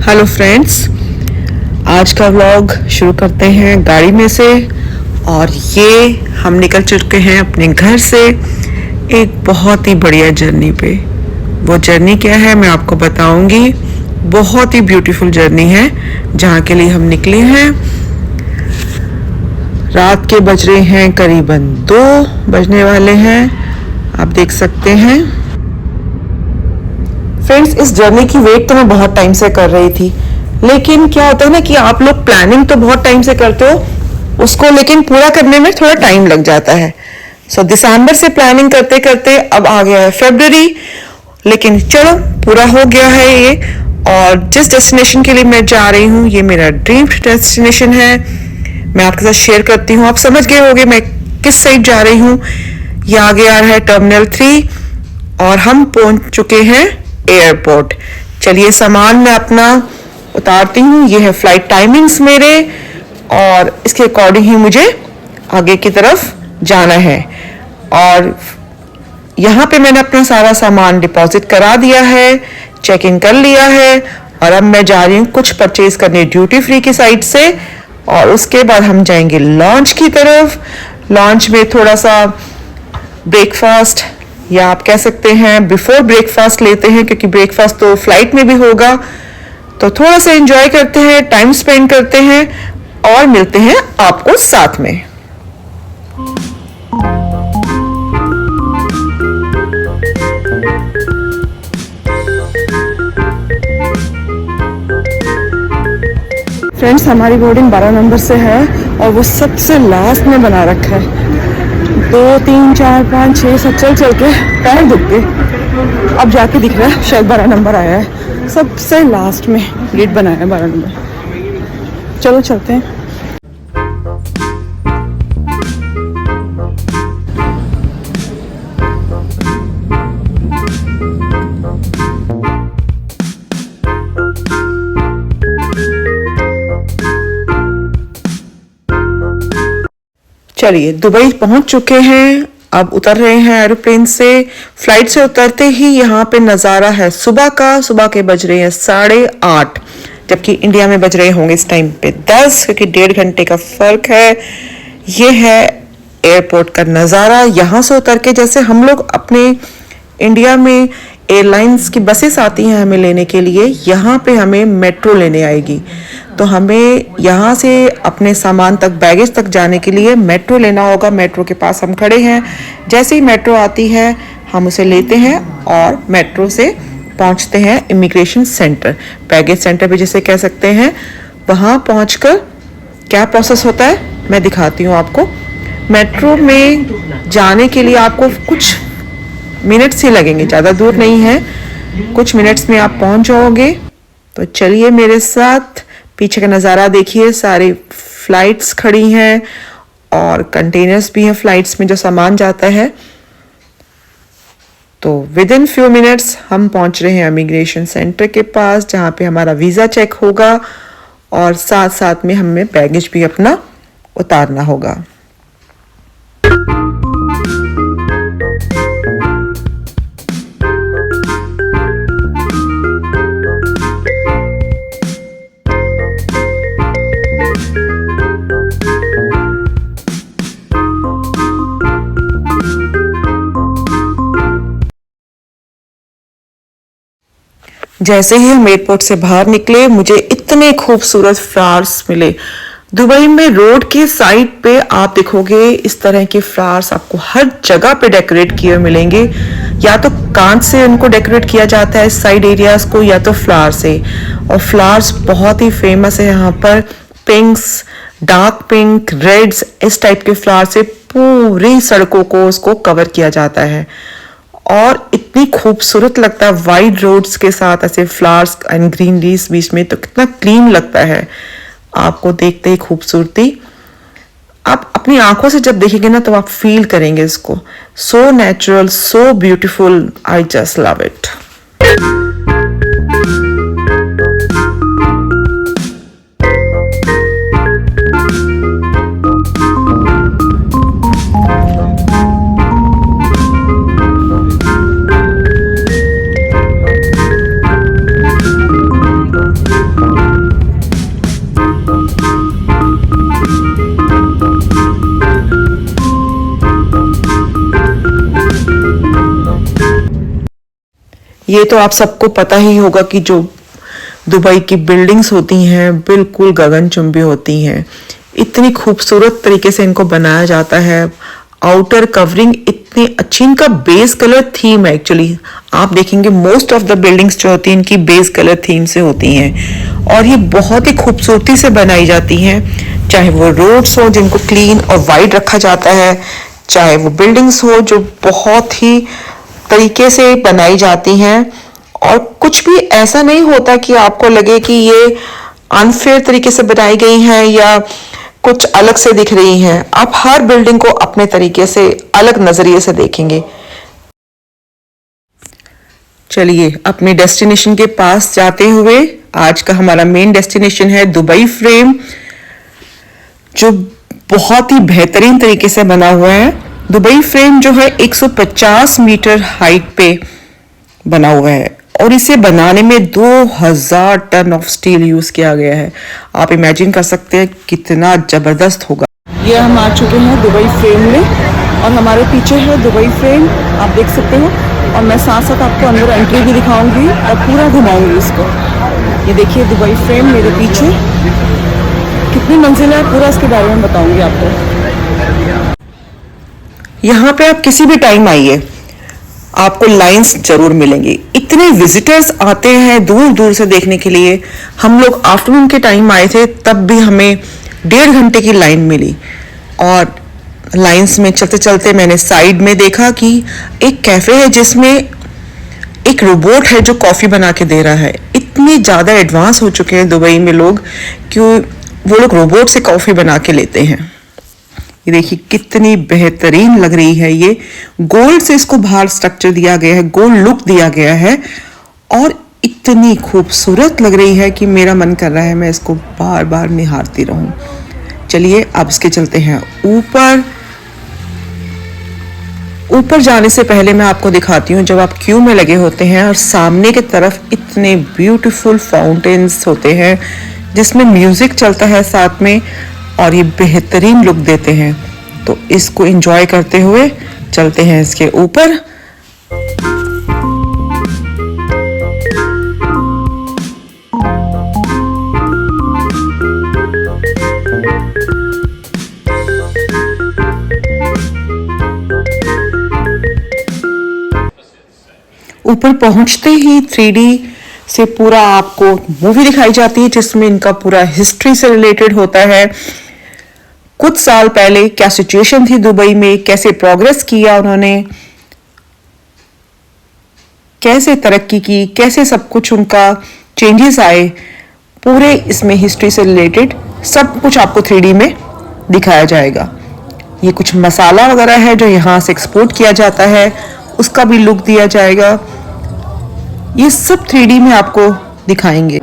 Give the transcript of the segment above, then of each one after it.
Hello friends, आज का vlog शुरू करते हैं गाड़ी में से। और ये हम निकल चुके हैं अपने घर से एक बहुत ही बढ़िया जर्नी पे। वो जर्नी क्या है मैं आपको बताऊंगी। बहुत ही ब्यूटीफुल जर्नी है जहाँ के लिए हम निकले हैं। रात के बज रहे हैं करीबन 2 बजने वाले हैं, आप देख सकते हैं। फ्रेंड्स, इस जर्नी की वेट तो मैं बहुत टाइम से कर रही थी, लेकिन क्या होता है ना कि आप लोग प्लानिंग तो बहुत टाइम से करते हो उसको, लेकिन पूरा करने में थोड़ा टाइम लग जाता है। दिसंबर से प्लानिंग करते करते अब आ गया है फरवरी, लेकिन चलो पूरा हो गया है ये। और जिस डेस्टिनेशन के लिए मैं जा रही हूँ ये मेरा ड्रीम डेस्टिनेशन है। मैं आपके साथ शेयर करती हूँ। आप समझ गए होंगे मैं किस साइड जा रही हूँ। ये आगे आ रहा है टर्मिनल 3 और हम पहुंच चुके हैं एयरपोर्ट। चलिए सामान मैं अपना उतारती हूँ। ये है फ्लाइट टाइमिंग्स मेरे, और इसके अकॉर्डिंग ही मुझे आगे की तरफ जाना है। और यहाँ पे मैंने अपना सारा सामान डिपॉजिट करा दिया है, चेक इन कर लिया है। और अब मैं जा रही हूँ कुछ परचेज करने ड्यूटी फ्री की साइड से, और उसके बाद हम जाएंगे लॉन्च की तरफ। लॉन्च में थोड़ा सा ब्रेकफास्ट, या आप कह सकते हैं बिफोर ब्रेकफास्ट लेते हैं, क्योंकि ब्रेकफास्ट तो फ्लाइट में भी होगा। तो थोड़ा सा एंजॉय करते हैं, टाइम स्पेंड करते हैं और मिलते हैं आपको साथ में। फ्रेंड्स, हमारी बोर्डिंग 12 नंबर से है और वो सबसे लास्ट में बना रखा है। 2, 3, 4, 5, 6, 7 चल के पैर दुख गए। अब जाके दिख रहा है शायद 12 नंबर आया है। सबसे लास्ट में गेट बनाया है 12 नंबर। चलो चलते हैं। चलिए दुबई पहुंच चुके हैं, अब उतर रहे हैं एरोप्लेन से। फ्लाइट से उतरते ही यहाँ पे नज़ारा है सुबह का। सुबह के बज रहे हैं 8:30, जबकि इंडिया में बज रहे होंगे इस टाइम पे 10, क्योंकि 1.5 घंटे का फर्क है। ये है एयरपोर्ट का नज़ारा। यहाँ से उतर के जैसे हम लोग अपने इंडिया में एयरलाइंस की बसेस आती हैं हमें लेने के लिए, यहाँ पे हमें मेट्रो लेने आएगी। तो हमें यहाँ से अपने सामान तक, बैगेज तक जाने के लिए मेट्रो लेना होगा। मेट्रो के पास हम खड़े हैं। जैसे ही मेट्रो आती है हम उसे लेते हैं और मेट्रो से पहुँचते हैं इमिग्रेशन सेंटर, बैगेज सेंटर भी जिसे कह सकते हैं। वहाँ पहुँचकर क्या प्रोसेस होता है मैं दिखाती हूँ आपको। मेट्रो में जाने के लिए आपको कुछ मिनट्स ही लगेंगे, ज़्यादा दूर नहीं है, कुछ मिनट्स में आप पहुँच जाओगे। तो चलिए मेरे साथ, पीछे का नज़ारा देखिए। सारी फ्लाइट्स खड़ी हैं और कंटेनर्स भी हैं फ्लाइट्स में जो सामान जाता है। तो विद इन फ्यू मिनट्स हम पहुंच रहे हैं इमिग्रेशन सेंटर के पास, जहां पे हमारा वीज़ा चेक होगा और साथ साथ में हमें बैगेज भी अपना उतारना होगा। जैसे ही हम एयरपोर्ट से बाहर निकले मुझे इतने खूबसूरत फ्लावर्स मिले। दुबई में रोड के साइड पे आप देखोगे इस तरह के फ्लावर्स आपको हर जगह पे डेकोरेट किए मिलेंगे। या तो कांच से उनको डेकोरेट किया जाता है साइड एरियाज को, या तो फ्लावर से। और फ्लावर्स बहुत ही फेमस है यहाँ पर। पिंक्स, डार्क पिंक, रेड्स, इस टाइप के फ्लावर से पूरी सड़कों को उसको कवर किया जाता है और इतनी खूबसूरत लगता है वाइड रोड्स के साथ ऐसे फ्लावर्स एंड ग्रीन लीव्स बीच में। तो कितना क्लीन लगता है आपको देखते ही खूबसूरती। आप अपनी आंखों से जब देखेंगे ना तो आप फील करेंगे इसको। So natural, so beautiful, I just love it. ये तो आप सबको पता ही होगा कि जो दुबई की बिल्डिंग्स होती हैं बिल्कुल गगनचुंबी होती हैं। इतनी खूबसूरत तरीके से इनको बनाया जाता है। आउटर कवरिंग इतनी अच्छी, इनका बेस कलर थीम है एक्चुअली। आप देखेंगे मोस्ट ऑफ द बिल्डिंग्स जो होती हैं इनकी बेस कलर थीम से होती हैं और ये बहुत ही खूबसूरती से बनाई जाती हैं। चाहे वो रोड्स हो जिनको क्लीन और वाइड रखा जाता है, चाहे वो बिल्डिंग्स हो जो बहुत ही तरीके से बनाई जाती हैं, और कुछ भी ऐसा नहीं होता कि आपको लगे कि ये अनफेयर तरीके से बनाई गई हैं या कुछ अलग से दिख रही हैं। आप हर बिल्डिंग को अपने तरीके से अलग नजरिए से देखेंगे। चलिए अपने डेस्टिनेशन के पास जाते हुए, आज का हमारा मेन डेस्टिनेशन है दुबई फ्रेम, जो बहुत ही बेहतरीन तरीके से बना हुआ है। दुबई फ्रेम जो है 150 मीटर हाइट पे बना हुआ है और इसे बनाने में 2000 टन ऑफ स्टील यूज किया गया है। आप इमेजिन कर सकते हैं कितना जबरदस्त होगा। ये हम आ चुके हैं दुबई फ्रेम में और हमारे पीछे है दुबई फ्रेम, आप देख सकते हो। और मैं साथ साथ आपको अंदर एंट्री भी दिखाऊंगी और पूरा घुमाऊंगी इसको। ये देखिए दुबई फ्रेम मेरे पीछे, कितनी मंजिल है पूरा इसके बारे में बताऊंगी आपको। यहाँ पे आप किसी भी टाइम आइए, आपको लाइंस जरूर मिलेंगी। इतने विजिटर्स आते हैं दूर दूर से देखने के लिए। हम लोग आफ्टरनून के टाइम आए थे, तब भी हमें 1.5 घंटे की लाइन मिली। और लाइंस में चलते चलते मैंने साइड में देखा कि एक कैफे है जिसमें एक रोबोट है जो कॉफी बना के दे रहा है। इतने ज्यादा एडवांस हो चुके हैं दुबई में लोग कि वो लोग रोबोट से कॉफी बना के लेते हैं। ये देखिए कितनी बेहतरीन लग रही है। ये गोल्ड से इसको बाहर स्ट्रक्चर दिया गया है, गोल्ड लुक दिया गया है और इतनी खूबसूरत लग रही है कि मेरा मन कर रहा है मैं इसको बार बार निहारती रहूं। चलिए अब इसके चलते हैं ऊपर। ऊपर जाने से पहले मैं आपको दिखाती हूँ, जब आप क्यू में लगे होते हैं और सामने की तरफ इतने ब्यूटीफुल फाउंटेन्स होते हैं जिसमें म्यूजिक चलता है साथ में और ये बेहतरीन लुक देते हैं। तो इसको एंजॉय करते हुए चलते हैं इसके ऊपर। ऊपर पहुंचते ही 3D से पूरा आपको मूवी दिखाई जाती है जिसमें इनका पूरा हिस्ट्री से रिलेटेड होता है। कुछ साल पहले क्या सिचुएशन थी दुबई में, कैसे प्रोग्रेस किया उन्होंने, कैसे तरक्की की, कैसे सब कुछ उनका चेंजेस आए, पूरे इसमें हिस्ट्री से रिलेटेड सब कुछ आपको 3D में दिखाया जाएगा। ये कुछ मसाला वगैरह है जो यहाँ से एक्सपोर्ट किया जाता है, उसका भी लुक दिया जाएगा। ये सब 3D में आपको दिखाएंगे।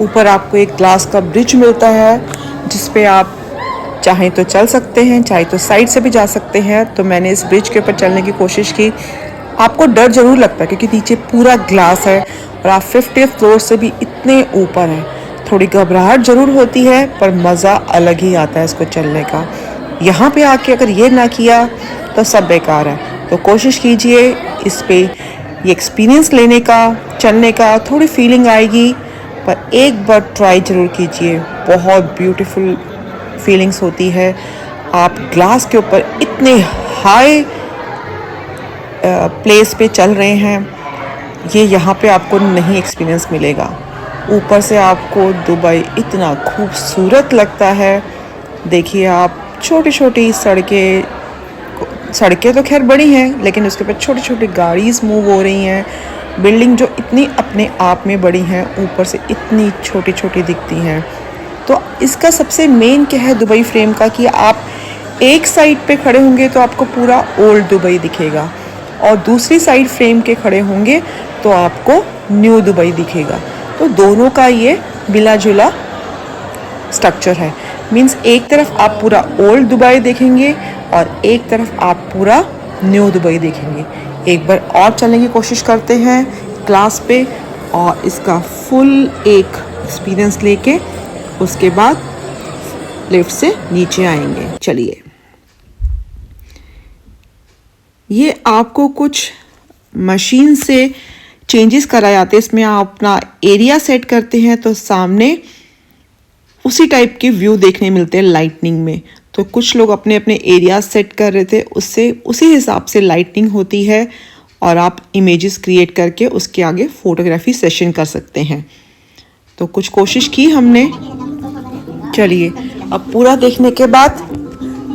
ऊपर आपको एक ग्लास का ब्रिज मिलता है जिसपे आप चाहे तो चल सकते हैं, चाहे तो साइड से भी जा सकते हैं। तो मैंने इस ब्रिज के ऊपर चलने की कोशिश की। आपको डर जरूर लगता है क्योंकि नीचे पूरा ग्लास है और आप 50th फ्लोर से भी इतने ऊपर हैं। थोड़ी घबराहट जरूर होती है पर मज़ा अलग ही आता है इसको चलने का। यहाँ पे आके अगर ये ना किया तो सब बेकार है। तो कोशिश कीजिए इस पे ये एक्सपीरियंस लेने का, चलने का। थोड़ी फीलिंग आएगी पर एक बार ट्राई जरूर कीजिए। बहुत ब्यूटीफुल फीलिंग्स होती है। आप ग्लास के ऊपर इतने हाई प्लेस पे चल रहे हैं, ये यहाँ पे आपको नहीं एक्सपीरियंस मिलेगा। ऊपर से आपको दुबई इतना खूबसूरत लगता है। देखिए आप छोटी छोटी सड़कें तो खैर बड़ी हैं लेकिन उसके ऊपर छोटी छोटी गाड़ीज मूव हो रही हैं। बिल्डिंग जो इतनी अपने आप में बड़ी हैं ऊपर से इतनी छोटी छोटी दिखती हैं। तो इसका सबसे मेन क्या है दुबई फ्रेम का कि आप एक साइड पे खड़े होंगे तो आपको पूरा ओल्ड दुबई दिखेगा और दूसरी साइड फ्रेम के खड़े होंगे तो आपको न्यू दुबई दिखेगा। तो दोनों का ये मिला जुला स्ट्रक्चर है। मीन्स एक तरफ आप पूरा ओल्ड दुबई देखेंगे और एक तरफ आप पूरा न्यू दुबई देखेंगे। एक बार और चलने की कोशिश करते हैं क्लास पे और इसका फुल एक एक्सपीरियंस लेके उसके बाद लिफ्ट से नीचे आएंगे। चलिए, ये आपको कुछ मशीन से चेंजेस कराए जाते हैं। इसमें आप अपना एरिया सेट करते हैं तो सामने उसी टाइप के व्यू देखने मिलते हैं लाइटनिंग में। तो कुछ लोग अपने अपने एरिया सेट कर रहे थे, उससे उसी हिसाब से लाइटनिंग होती है और आप इमेजेस क्रिएट करके उसके आगे फोटोग्राफी सेशन कर सकते हैं। तो कुछ कोशिश की हमने। चलिए अब पूरा देखने के बाद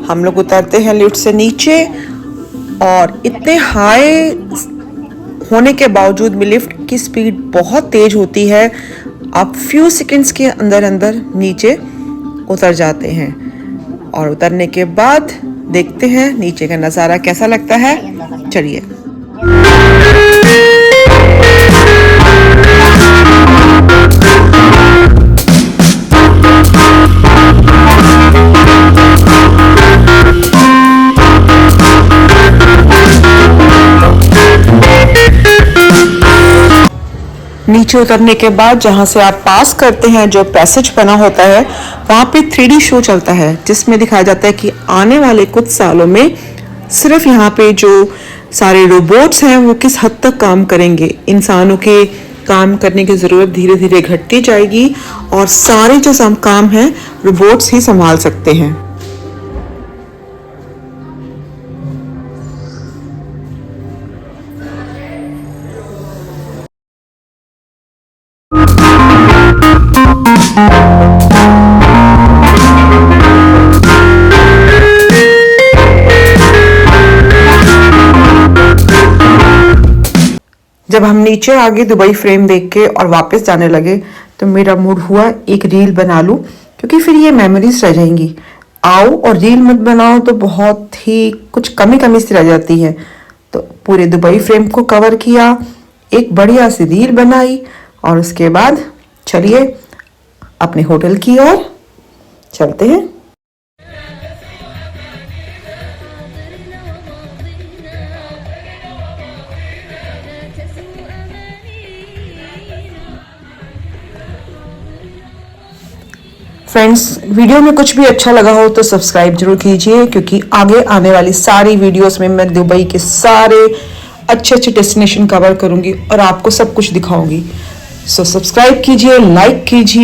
हम लोग उतरते हैं लिफ्ट से नीचे, और इतने हाई होने के बावजूद भी लिफ्ट की स्पीड बहुत तेज होती है। आप फ्यू सेकंड्स के अंदर अंदर नीचे उतर जाते हैं, और उतरने के बाद देखते हैं नीचे का नज़ारा कैसा लगता है। चलिए नीचे उतरने के बाद जहाँ से आप पास करते हैं, जो पैसेज बना होता है, वहाँ पे 3D शो चलता है जिसमें दिखाया जाता है कि आने वाले कुछ सालों में सिर्फ यहाँ पे जो सारे रोबोट्स हैं वो किस हद तक काम करेंगे। इंसानों के काम करने की ज़रूरत धीरे धीरे घटती जाएगी और सारे जो काम हैं रोबोट्स ही संभाल सकते हैं। जब हम नीचे आ गए दुबई फ्रेम देख के और वापस जाने लगे तो मेरा मूड हुआ एक रील बना लूं, क्योंकि फिर ये मेमोरीज रह जाएंगी। आओ और रील मत बनाओ तो बहुत ही कुछ कमी कमी सी रह जाती है। तो पूरे दुबई फ्रेम को कवर किया, एक बढ़िया सी रील बनाई, और उसके बाद चलिए अपने होटल की ओर चलते हैं। फ्रेंड्स, वीडियो में कुछ भी अच्छा लगा हो तो सब्सक्राइब जरूर कीजिए, क्योंकि आगे आने वाली सारी वीडियोस में मैं दुबई के सारे अच्छे अच्छे डेस्टिनेशन कवर करूंगी और आपको सब कुछ दिखाऊंगी। सो सब्सक्राइब कीजिए, लाइक कीजिए।